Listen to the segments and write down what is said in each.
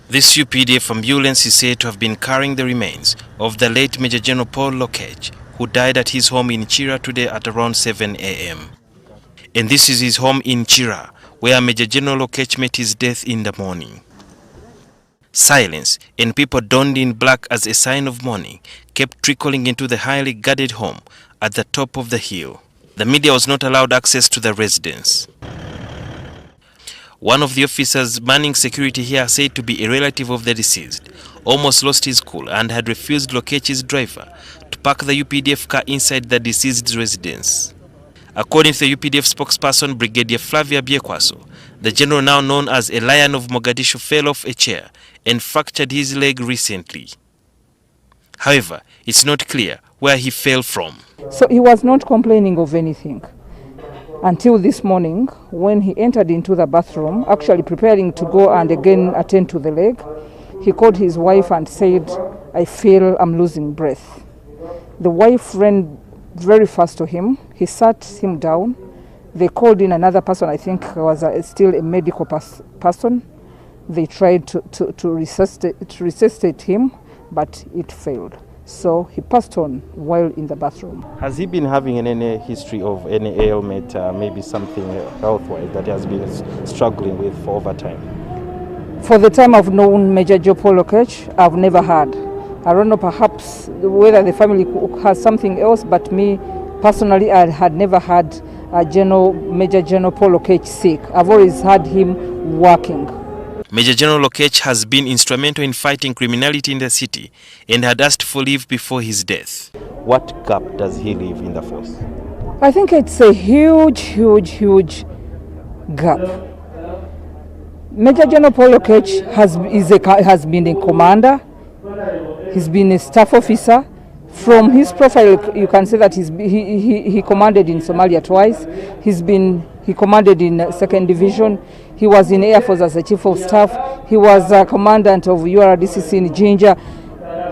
This UPDF ambulance is said to have been carrying the remains of the late Major General Paul Lokech, who died at his home in Chira today at around 7 a.m. And this is his home in Chira, where Major General Lokech met his death in the morning. Silence and people donned in black as a sign of mourning kept trickling into the highly guarded home at the top of the hill. The media was not allowed access to the residence. One of the officers manning security here, said to be a relative of the deceased, almost lost his cool and had refused Lokech's driver to park the UPDF car inside the deceased's residence. According to the UPDF spokesperson, Brigadier Flavia Biekwaso, the general, now known as a Lion of Mogadishu, fell off a chair and fractured his leg recently. However, it's not clear where he fell from. So he was not complaining of anything until this morning when he entered into the bathroom, actually preparing to go and again attend to the leg. He called his wife and said, "I feel I'm losing breath." The wife ran very fast to him. He sat him down. They called in another person, I think was still a medical person. They tried to resuscitate him, but it failed. So he passed on while in the bathroom. Has he been having any history of any ailment, maybe something health-wise that he has been struggling with for over time? For the time I've known Major General Paul Lokech, I've never had. I don't know, perhaps whether the family has something else, but me personally, I had never had Major General Paul Lokech sick. I've always had him working. Major General Lokech has been instrumental in fighting criminality in the city and had asked for leave before his death. What gap does he leave in the force? I think it's a huge gap. Major General Paul Lokech has been a commander. He's been a staff officer. From his profile, you can say that he commanded in Somalia twice. He commanded in 2nd Division. He was in Air Force as a Chief of Staff. He was a commandant of URDCC in Jinja.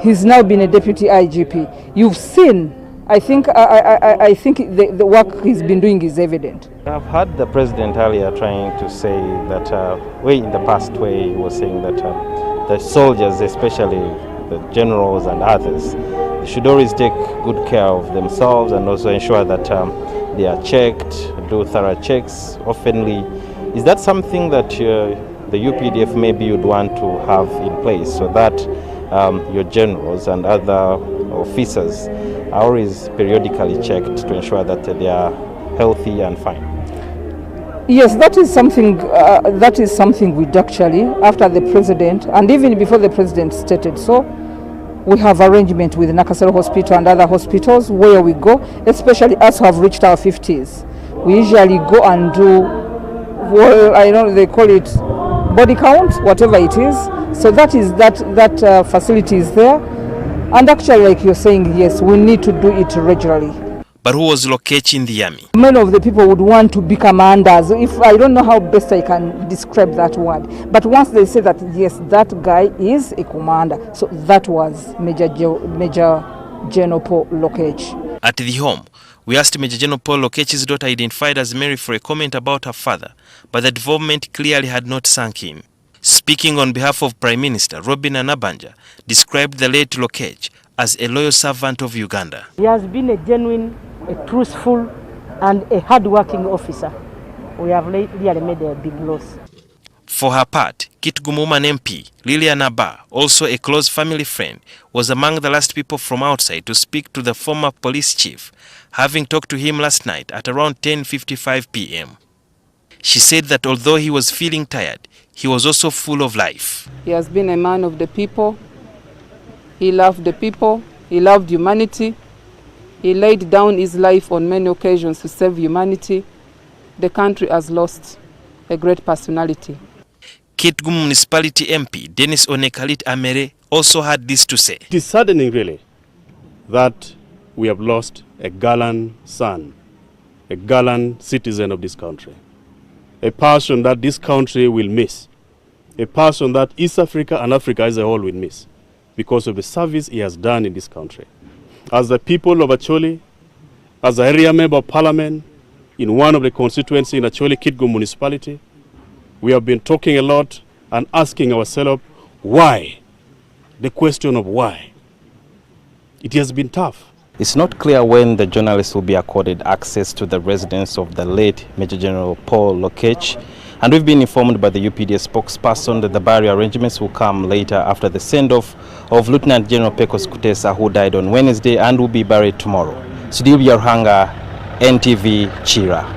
He's now been a Deputy IGP. You've seen, I think the work he's been doing is evident. I've heard the president earlier trying to say that, way in the past, where he was saying that the soldiers, especially the generals and others, should always take good care of themselves and also ensure that they are checked, do thorough checks oftenly. Is that something that the UPDF maybe you'd want to have in place so that your generals and other officers are always periodically checked to ensure that they are healthy and fine? Yes, that is something we actually, after the president, and even before the president stated so, we have arrangement with Nakasero Hospital and other hospitals where we go, especially us who have reached our 50s. We usually go and do, well, I know they call it body count, whatever it is. So that facility is there. And actually, like you're saying, yes, we need to do it regularly. But who was Lokech in the army? Many of the people would want to be commanders. If I don't know how best I can describe that word. But once they say that, yes, that guy is a commander. So that was Major General Paul Lokech. At the home, we asked Major General Paul Lokech's daughter, identified as Mary, for a comment about her father, but the development clearly had not sunk in. Speaking on behalf of Prime Minister, Robin Anabanja described the late Lokech as a loyal servant of Uganda. He has been a genuine, a truthful and a hard-working officer. We have really made a big loss. For her part, Kitgumuman MP, Lilian Abba, also a close family friend, was among the last people from outside to speak to the former police chief, having talked to him last night at around 10:55 p.m. She said that although he was feeling tired, he was also full of life. He has been a man of the people. He loved the people. He loved humanity. He laid down his life on many occasions to save humanity. The country has lost a great personality. Kitgum Municipality MP Dennis Onekalit Amere also had this to say. It is saddening, really, that we have lost a gallant son, a gallant citizen of this country, a person that this country will miss, a person that East Africa and Africa as a whole will miss because of the service he has done in this country. As the people of Acholi, as an area member of parliament in one of the constituencies in Acholi Kitgum Municipality, we have been talking a lot and asking ourselves, Why? The question of why. It has been tough. It's not clear when the journalists will be accorded access to the residence of the late Major General Paul Lokech, and we've been informed by the UPDS spokesperson that the burial arrangements will come later after the send-off of Lieutenant General Pecos Kutesa, who died on Wednesday and will be buried tomorrow. Sidiu Biarhanga, NTV, Chira.